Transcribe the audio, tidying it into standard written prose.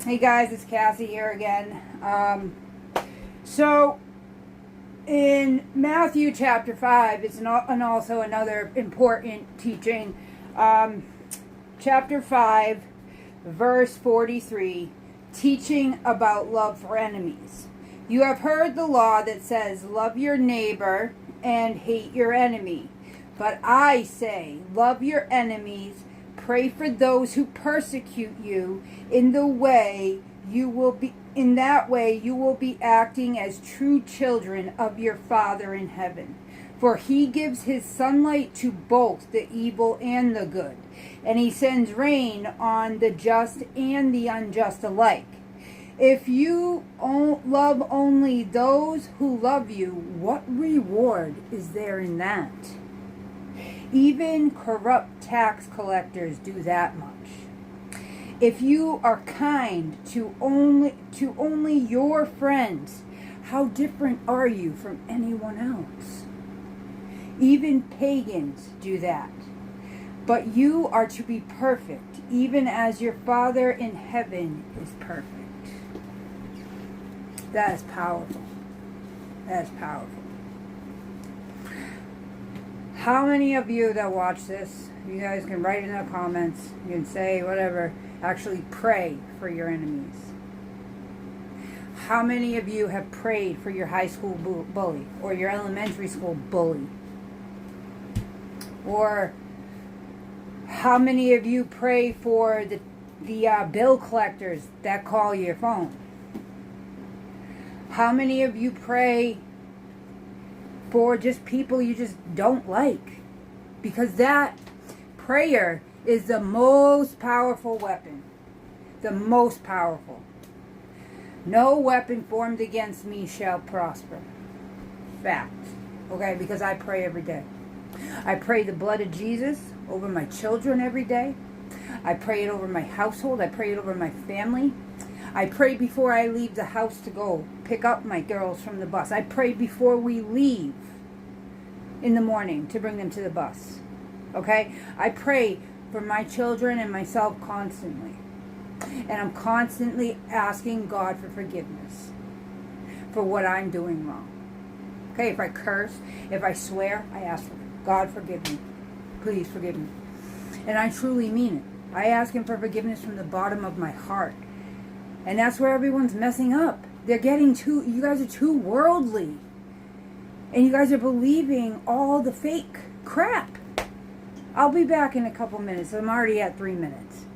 Hey guys, it's Cassie here again. So in Matthew chapter 5, it's and also another important teaching. Chapter 5, verse 43, teaching about love for enemies. You have heard the law that says, love your neighbor and hate your enemy. But I say, love your enemies, pray for those who persecute you. In that way you will be acting as true children of your Father in heaven. For he gives his sunlight to both the evil and the good, and he sends rain on the just and the unjust alike. If you love only those who love you, what reward is there in that? Even corrupt tax collectors do that much. If you are kind to only your friends, how different are you from anyone else? Even pagans do that. But you are to be perfect, even as your Father in heaven is perfect. That is powerful. That is powerful. How many of you that watch this, you guys can write in the comments, you can say whatever, actually pray for your enemies? How many of you have prayed for your high school bully or your elementary school bully? Or how many of you pray for the bill collectors that call your phone? How many of you pray for just people you just don't like? Because that prayer is the most powerful weapon. The most powerful. No weapon formed against me shall prosper. Fact. Okay, because I pray every day. I pray the blood of Jesus over my children every day. I pray it over my household. I pray it over my family. I pray before I leave the house to go pick up my girls from the bus. I pray before we leave in the morning to bring them to the bus. Okay? I pray for my children and myself constantly. And I'm constantly asking God for forgiveness for what I'm doing wrong. Okay? If I curse, if I swear, I ask for God, forgive me. Please forgive me. And I truly mean it. I ask Him for forgiveness from the bottom of my heart. And that's where everyone's messing up. They're getting you guys are too worldly. And you guys are believing all the fake crap. I'll be back in a couple minutes. I'm already at 3 minutes.